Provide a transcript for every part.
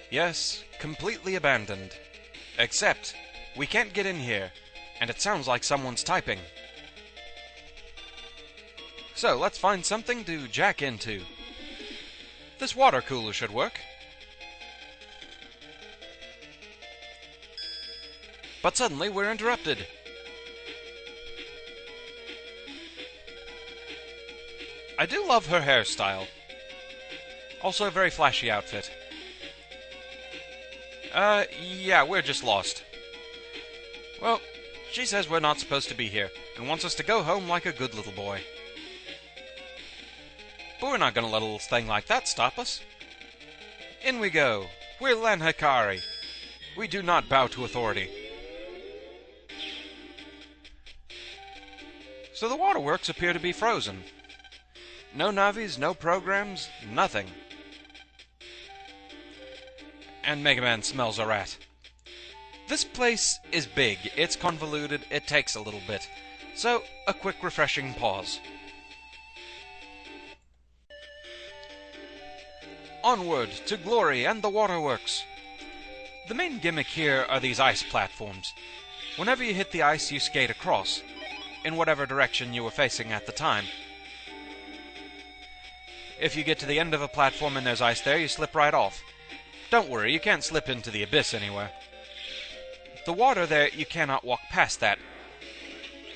Yes, completely abandoned. Except, we can't get in here, and it sounds like someone's typing. So, let's find something to jack into. This water cooler should work. But suddenly, we're interrupted. I do love her hairstyle. Also a very flashy outfit. Yeah, we're just lost. Well, she says we're not supposed to be here, and wants us to go home like a good little boy. But we're not gonna let a little thing like that stop us. In we go. We're Len Hikari. We do not bow to authority. So the waterworks appear to be frozen. No navis, no programs, nothing. And Megaman smells a rat. This place is big, it's convoluted, it takes a little bit. So, a quick refreshing pause. Onward to glory and the waterworks. The main gimmick here are these ice platforms. Whenever you hit the ice, you skate across, in whatever direction you were facing at the time. If you get to the end of a platform and there's ice there, you slip right off. Don't worry, you can't slip into the abyss anywhere. The water there, you cannot walk past that.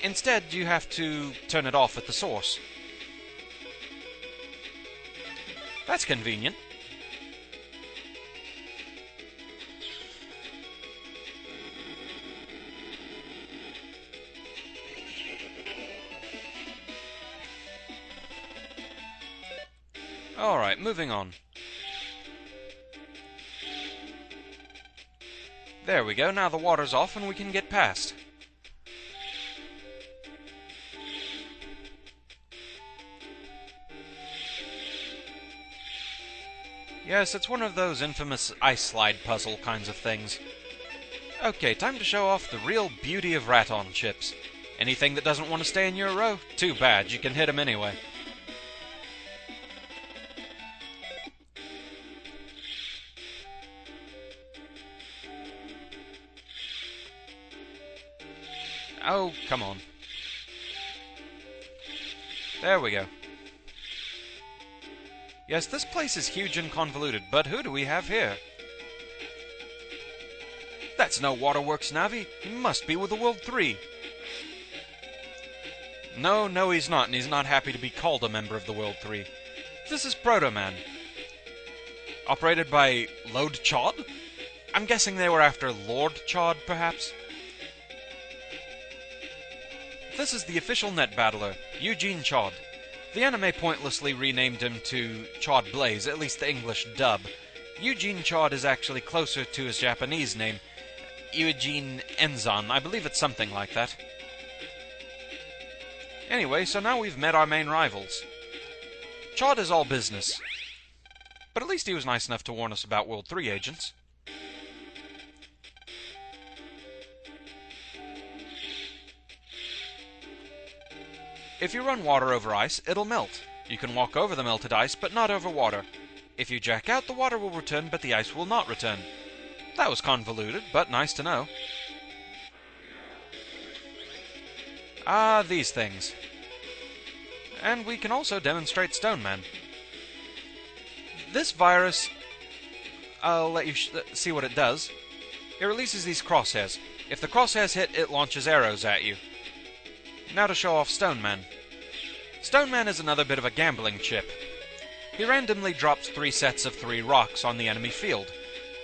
Instead, you have to turn it off at the source. That's convenient. Alright, moving on. There we go, now the water's off and we can get past. Yes, it's one of those infamous ice slide puzzle kinds of things. Okay, time to show off the real beauty of rat-on chips. Anything that doesn't want to stay in your row? Too bad, you can hit them anyway. Oh, come on. There we go. Yes, this place is huge and convoluted, but who do we have here? That's no waterworks Navi. He must be with the World 3. No, he's not, and he's not happy to be called a member of the World 3. This is Proto-Man. Operated by Lode Chod? I'm guessing they were after Lord Chod, perhaps? This is the official net battler, Eugene Chod. The anime pointlessly renamed him to Chod Blaze, at least the English dub. Eugene Chod is actually closer to his Japanese name, Eugene Enzan. I believe it's something like that. Anyway, so now we've met our main rivals. Chod is all business. But at least he was nice enough to warn us about World 3 agents. If you run water over ice, it'll melt. You can walk over the melted ice, but not over water. If you jack out, the water will return, but the ice will not return. That was convoluted, but nice to know. Ah, these things. And we can also demonstrate Stoneman. This virus, I'll let you see what it does. It releases these crosshairs. If the crosshairs hit, it launches arrows at you. Now to show off Stoneman. Stoneman is another bit of a gambling chip. He randomly drops 3 sets of 3 rocks on the enemy field.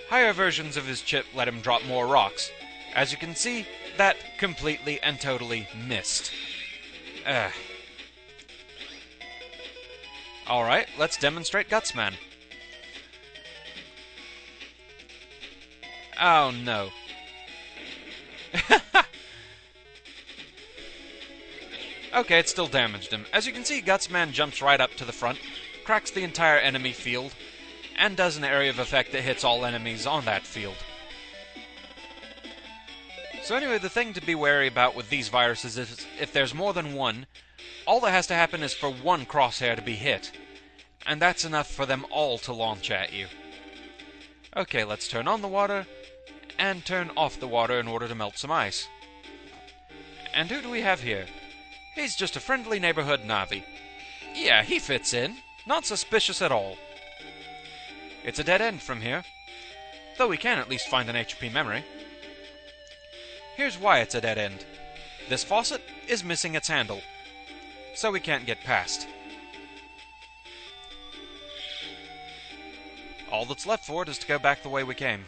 Higher versions of his chip let him drop more rocks. As you can see, that completely and totally missed. Alright, let's demonstrate Gutsman. Oh no. Okay, it still damaged him. As you can see, Gutsman jumps right up to the front, cracks the entire enemy field, and does an area of effect that hits all enemies on that field. So anyway, the thing to be wary about with these viruses is if there's more than one, all that has to happen is for one crosshair to be hit. And that's enough for them all to launch at you. Okay, let's turn on the water, and turn off the water in order to melt some ice. And who do we have here? He's just a friendly neighborhood Navi. Yeah, he fits in. Not suspicious at all. It's a dead end from here, though we can at least find an HP memory. Here's why it's a dead end. This faucet is missing its handle, so we can't get past. All that's left for it is to go back the way we came.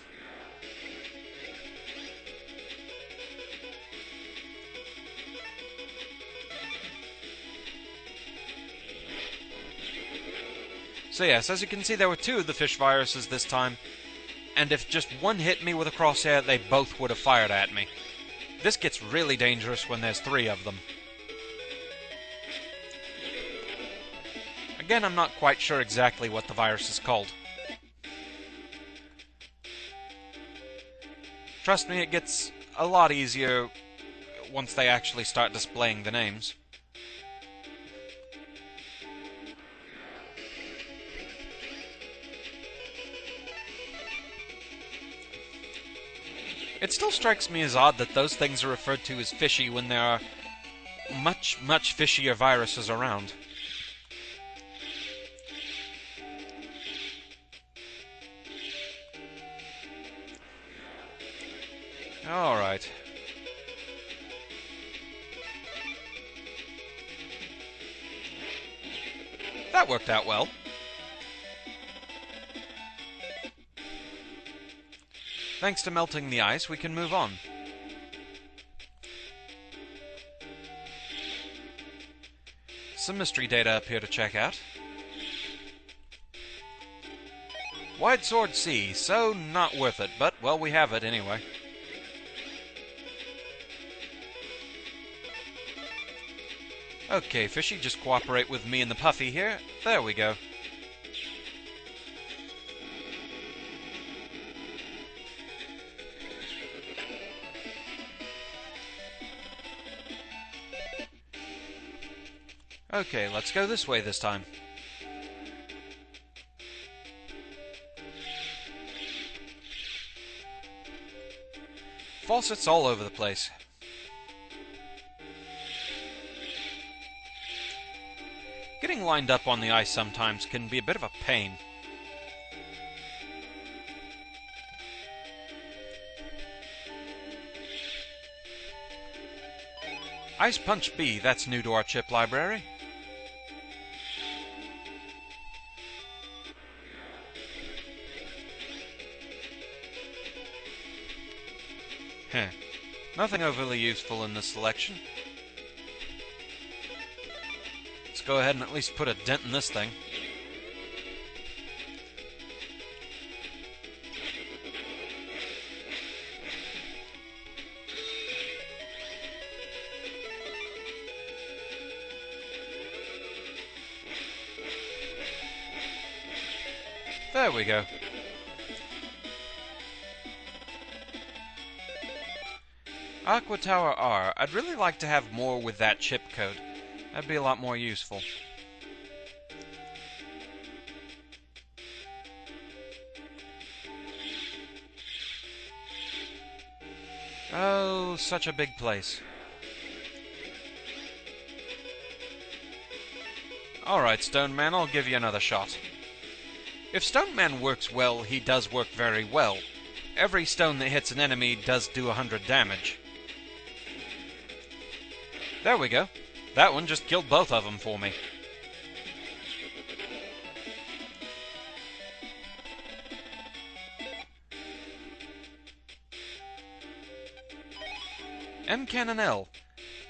So yes, as you can see, there were 2 of the fish viruses this time, and if just one hit me with a crosshair, they both would have fired at me. This gets really dangerous when there's 3 of them. Again, I'm not quite sure exactly what the virus is called. Trust me, it gets a lot easier once they actually start displaying the names. It still strikes me as odd that those things are referred to as fishy when there are much, much fishier viruses around. Alright. That worked out well. Thanks to melting the ice, we can move on. Some mystery data up here to check out. Wide Sword C, so not worth it, but, well, we have it anyway. Okay, Fishy, just cooperate with me and the Puffy here. There we go. Okay, let's go this way this time. Faucets all over the place. Getting lined up on the ice sometimes can be a bit of a pain. Ice Punch B, that's new to our chip library. Heh, nothing overly useful in this selection. Let's go ahead and at least put a dent in this thing. There we go. Aqua Tower R. I'd really like to have more with that chip code. That'd be a lot more useful. Oh, such a big place. Alright, Stone Man, I'll give you another shot. If Stone Man works well, he does work very well. Every stone that hits an enemy does do 100 damage. There we go. That one just killed both of them for me. M Cannon L.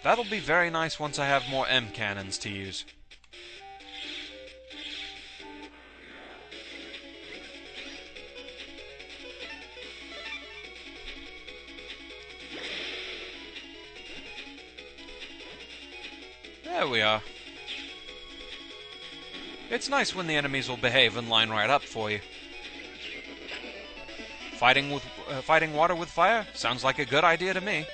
That'll be very nice once I have more M cannons to use. There we are. It's nice when the enemies will behave and line right up for you. Fighting water with fire? Sounds like a good idea to me.